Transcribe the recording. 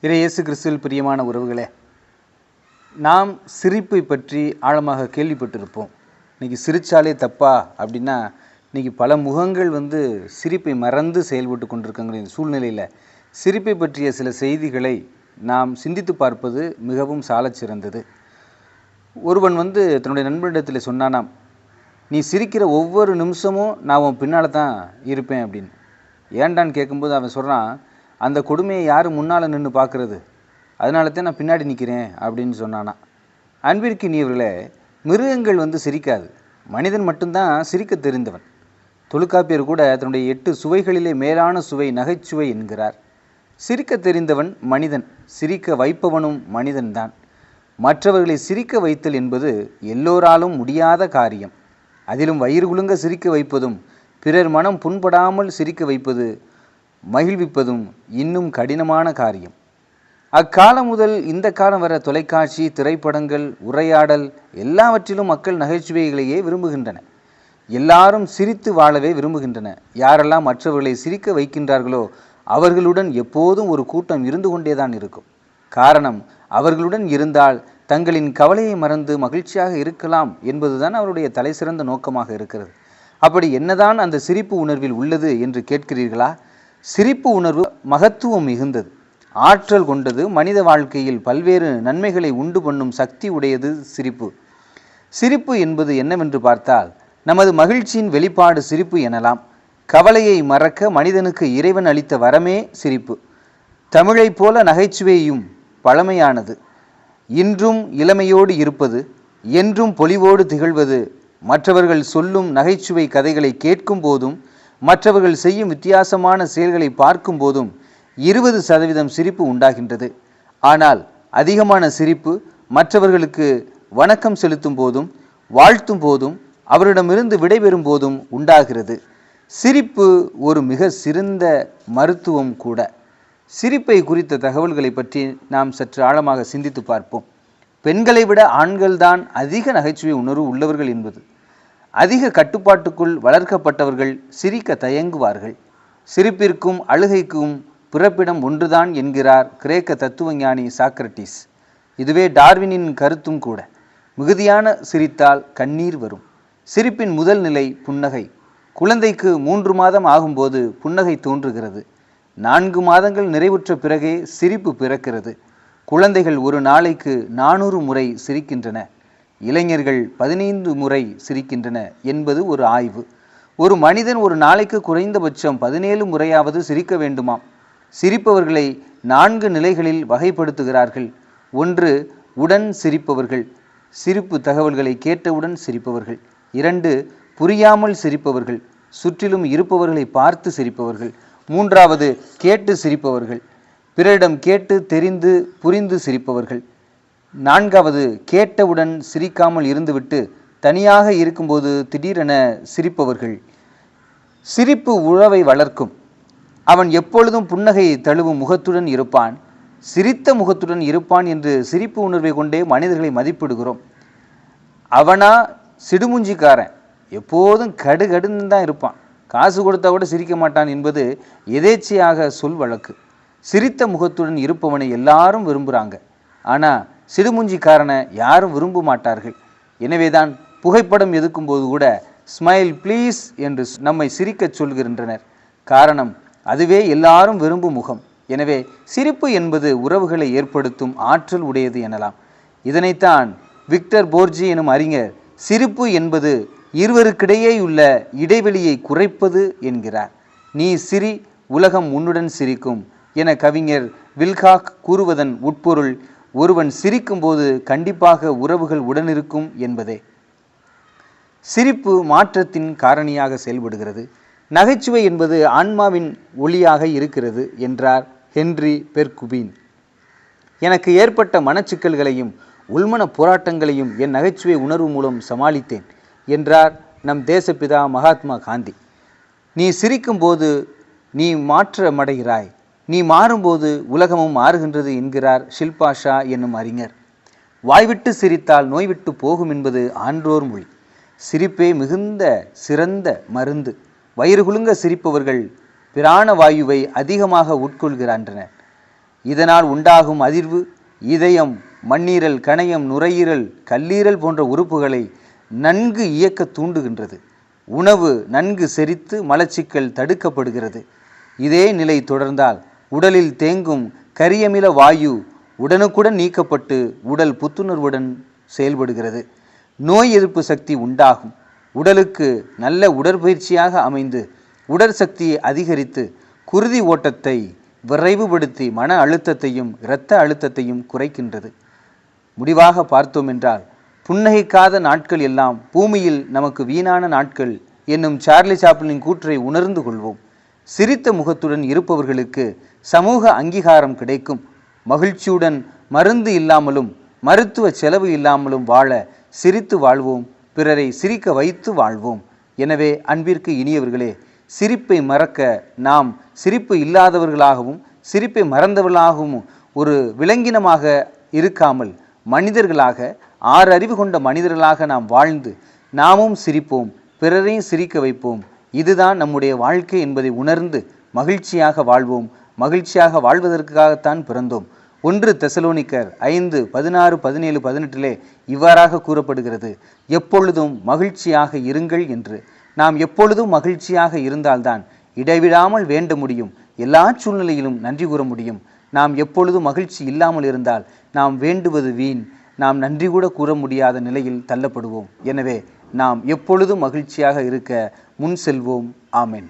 இயேசு கிறிஸ்துவில் பிரியமான உறவுகளே, நாம் சிரிப்பை பற்றி ஆழமாக கேள்விப்பட்டிருப்போம். இன்றைக்கி சிரித்தாலே தப்பா அப்படின்னா, இன்றைக்கி பல முகங்கள் சிரிப்பை மறந்து செயல்பட்டு கொண்டிருக்கிற இந்த சூழ்நிலையில் சிரிப்பை பற்றிய சில செய்திகளை நாம் சிந்தித்து பார்ப்பது மிகவும் சாலச் சிறந்தது. ஒருவன் தன்னுடைய நண்பனிடத்தில் சொன்னானாம், நீ சிரிக்கிற ஒவ்வொரு நிமிஷமும் நான் உன் பின்னால் தான் இருப்பேன் அப்படின்னு. ஏண்டான்னு கேட்கும்போது அவன் சொல்கிறான், அந்த கொடுமையை யார் முன்னால் நின்று பார்க்குறது, அதனால தான் நான் பின்னாடி நிற்கிறேன் அப்படின்னு சொன்னானா. அன்பிற்கினியவர்களே, மிருகங்கள் சிரிக்காது, மனிதன் மட்டும்தான் சிரிக்க தெரிந்தவன். தொல்காப்பியர் கூட தன்னுடைய 8 சுவைகளிலே மேலான சுவை நகைச்சுவை என்கிறார். சிரிக்க தெரிந்தவன் மனிதன், சிரிக்க வைப்பவனும் மனிதன்தான். மற்றவர்களை சிரிக்க வைத்தல் என்பது எல்லோராலும் முடியாத காரியம். அதிலும் வயிறு குலுங்க சிரிக்க வைப்பதும் பிறர் மனம் புண்படாமல் சிரிக்க வைப்பது மகிழ்விப்பதும் இன்னும் கடினமான காரியம். அக்காலம் முதல் இந்த காலம் வர தொலைக்காட்சி, திரைப்படங்கள், உரையாடல் எல்லாவற்றிலும் மக்கள் நகைச்சுவைகளையே விரும்புகின்றன. எல்லாரும் சிரித்து வாழவே விரும்புகின்றன. யாரெல்லாம் மற்றவர்களை சிரிக்க வைக்கின்றார்களோ அவர்களுடன் எப்போதும் ஒரு கூட்டம் இருந்து கொண்டேதான் இருக்கும். காரணம், அவர்களுடன் இருந்தால் தங்களின் கவலையை மறந்து மகிழ்ச்சியாக இருக்கலாம் என்பதுதான் அவருடைய தலை சிறந்த நோக்கமாக இருக்கிறது. அப்படி என்னதான் அந்த சிரிப்பு உணர்வில் உள்ளது என்று கேட்கிறீர்களா? சிரிப்பு உணர்வு மகத்துவம் மிகுந்தது, ஆற்றல் கொண்டது, மனித வாழ்க்கையில் பல்வேறு நன்மைகளை உண்டு பண்ணும் சக்தி உடையது சிரிப்பு. சிரிப்பு என்பது என்னவென்று பார்த்தால், நமது மகிழ்ச்சியின் வெளிப்பாடு சிரிப்பு எனலாம். கவலையை மறக்க மனிதனுக்கு இறைவன் அளித்த வரமே சிரிப்பு. தமிழைப் போல நகைச்சுவையும் பழமையானது, இன்றும் இளமையோடு இருப்பது, என்றும் பொலிவோடு திகழ்வது. மற்றவர்கள் சொல்லும் நகைச்சுவை கதைகளை கேட்கும் போதும் மற்றவர்கள் செய்யும் வித்தியாசமான செயல்களை பார்க்கும் போதும் 20% சிரிப்பு உண்டாகின்றது. ஆனால் அதிகமான சிரிப்பு மற்றவர்களுக்கு வணக்கம் செலுத்தும் போதும், வாழ்த்தும் போதும், அவரிடமிருந்து விடைபெறும் போதும் உண்டாகிறது. சிரிப்பு ஒரு மிக சிறந்த மருத்துவம் கூட. சிரிப்பை குறித்த தகவல்களை பற்றி நாம் சற்று ஆழமாக சிந்தித்து பார்ப்போம். பெண்களை விட ஆண்கள்தான் அதிக நகைச்சுவை உணர்வு உள்ளவர்கள் என்பது. அதிக கட்டுப்பாட்டுக்குள் வளர்க்கப்பட்டவர்கள் சிரிக்க தயங்குவார்கள். சிரிப்பிற்கும் அழுகைக்கும் பிறப்பிடம் ஒன்றுதான் என்கிறார் கிரேக்க தத்துவஞானி சாக்ரட்டிஸ். இதுவே டார்வினின் கருத்தும் கூட. மிகுதியான சிரித்தால் கண்ணீர் வரும். சிரிப்பின் முதல் நிலை புன்னகை. குழந்தைக்கு 3 மாதம் ஆகும்போது புன்னகை தோன்றுகிறது. 4 மாதங்கள் நிறைவுற்ற பிறகே சிரிப்பு பிறக்கிறது. குழந்தைகள் ஒரு நாளைக்கு 400 முறை சிரிக்கின்றன. இளைஞர்கள் 15 முறை சிரிக்கின்றன என்பது ஒரு ஆய்வு. ஒரு மனிதன் ஒரு நாளைக்கு குறைந்தபட்சம் 17 முறையாவது சிரிக்க வேண்டுமாம். சிரிப்பவர்களை 4 நிலைகளில் வகைப்படுத்துகிறார்கள். 1. உடன் சிரிப்பவர்கள், சிரிப்பு தகவல்களை கேட்டவுடன் சிரிப்பவர்கள். 2. புரியாமல் சிரிப்பவர்கள், சுற்றிலும் இருப்பவர்களை பார்த்து சிரிப்பவர்கள். 3. கேட்டு சிரிப்பவர்கள், பிறரிடம் கேட்டு தெரிந்து புரிந்து சிரிப்பவர்கள். 4. கேட்டவுடன் சிரிக்காமல் இருந்துவிட்டு தனியாக இருக்கும்போது திடீரென சிரிப்பவர்கள். சிரிப்பு உறவை வளர்க்கும். அவன் எப்பொழுதும் புன்னகை தழுவும் முகத்துடன் இருப்பான், சிரித்த முகத்துடன் இருப்பான் என்று சிரிப்பு உணர்வை கொண்டே மனிதர்களை மதிப்பிடுகிறோம். அவனா சிடுமுஞ்சிக்காரன், எப்போதும் கடுகடுன்னு தான் இருப்பான், காசு கொடுத்தா கூட சிரிக்க மாட்டான் என்பது எதேச்சையாக சொல் வழக்கு. சிரித்த முகத்துடன் இருப்பவனை எல்லாரும் விரும்புகிறாங்க, ஆனால் சிடுமுஞ்சிக்காரனை யாரும் விரும்ப மாட்டார்கள். எனவேதான் புகைப்படம் எதுக்கும்போது கூட ஸ்மைல் ப்ளீஸ் என்று நம்மை சிரிக்க சொல்கின்றனர். காரணம், அதுவே எல்லாரும் விரும்பும் முகம். எனவே சிரிப்பு என்பது உறவுகளை ஏற்படுத்தும் ஆற்றல் உடையது எனலாம். இதனைத்தான் விக்டர் போர்ஜி எனும் அறிஞர் சிரிப்பு என்பது இருவருக்கிடையேயுள்ள இடைவெளியை குறைப்பது என்கிறார். நீ சிரி, உலகம் உன்னுடன் சிரிக்கும் என கவிஞர் வில்காக் கூறுவதன் உட்பொருள் ஒருவன் சிரிக்கும் போது கண்டிப்பாக உறவுகள் உடனிருக்கும் என்பதே. சிரிப்பு மாற்றத்தின் காரணியாக செயல்படுகிறது. நகைச்சுவை என்பது ஆன்மாவின் ஒளியாக இருக்கிறது என்றார் ஹென்றி பெர்குபின். எனக்கு ஏற்பட்ட மனச்சிக்கல்களையும் உள்மன போராட்டங்களையும் என் நகைச்சுவை உணர்வு மூலம் சமாளித்தேன் என்றார் நம் தேசப்பிதா மகாத்மா காந்தி. நீ சிரிக்கும்போது நீ மாற்றமடைகிறாய், நீ மாறும்போது உலகமும் மாறுகின்றது என்கிறார் ஷில்பா ஷா என்னும் அறிஞர். வாய்விட்டு சிரித்தால் நோய்விட்டு போகும் என்பது ஆன்றோர் மொழி. சிரிப்பே மிகுந்த சிறந்த மருந்து. வயிறு குலுங்க சிரிப்பவர்கள் பிராண வாயுவை அதிகமாக உட்கொள்கின்றனர். இதனால் உண்டாகும் அதிர்வு இதயம், மண்ணீரல், கணையம், நுரையீரல், கல்லீரல் போன்ற உறுப்புகளை நன்கு இயக்க தூண்டுகின்றது. உணவு நன்கு செரித்து மலச்சிக்கல் தடுக்கப்படுகிறது. இதே நிலை தொடர்ந்தால் உடலில் தேங்கும் கரியமில வாயு உடனுக்குடன் நீக்கப்பட்டு உடல் புத்துணர்வுடன் செயல்படுகிறது. நோய் எதிர்ப்பு சக்தி உண்டாகும். உடலுக்கு நல்ல உடற்பயிற்சியாக அமைந்து உடற் சக்தியை அதிகரித்து குருதி ஓட்டத்தை விரைவுபடுத்தி மன அழுத்தத்தையும் இரத்த அழுத்தத்தையும் குறைக்கின்றது. முடிவாக பார்த்தோம் என்றால், புன்னகைக்காத நாட்கள் எல்லாம் பூமியில் நமக்கு வீணான நாட்கள் என்னும் சார்லி சாப்ளின் கூற்றை உணர்ந்து கொள்வோம். சிரித்த முகத்துடன் இருப்பவர்களுக்கு சமூக அங்கீகாரம் கிடைக்கும். மகிழ்ச்சியுடன் மருந்து இல்லாமலும் மருத்துவ செலவு இல்லாமலும் வாழ சிரித்து வாழ்வோம், பிறரை சிரிக்க வைத்து வாழ்வோம். எனவே அன்பிற்கு இனியவர்களே, சிரிப்பை மறக்க நாம் சிரிப்பு இல்லாதவர்களாகவும் சிரிப்பை மறந்தவர்களாகவும் ஒரு விலங்கினமாக இருக்காமல் மனிதர்களாக, 6 அறிவு கொண்ட மனிதர்களாக நாம் வாழ்ந்து நாமும் சிரிப்போம், பிறரையும் சிரிக்க வைப்போம். இதுதான் நம்முடைய வாழ்க்கை என்பதை உணர்ந்து மகிழ்ச்சியாக வாழ்வோம். மகிழ்ச்சியாக வாழ்வதற்காகத்தான் பிறந்தோம். 1 தெசலோனிக்கர் 5:16, 17, 18 இவ்வாறாக கூறப்படுகிறது, எப்பொழுதும் மகிழ்ச்சியாக இருங்கள் என்று. நாம் எப்பொழுதும் மகிழ்ச்சியாக இருந்தால்தான் இடைவிடாமல் வேண்ட முடியும், எல்லா சூழ்நிலையிலும் நன்றி கூற முடியும். நாம் எப்பொழுதும் மகிழ்ச்சி இல்லாமல் இருந்தால் நாம் வேண்டுவது வீண், நாம் நன்றி கூட கூற முடியாத நிலையில் தள்ளப்படுவோம். எனவே நாம் எப்பொழுதும் மகிழ்ச்சியாக இருக்க முன் செல்வோம். ஆமென்.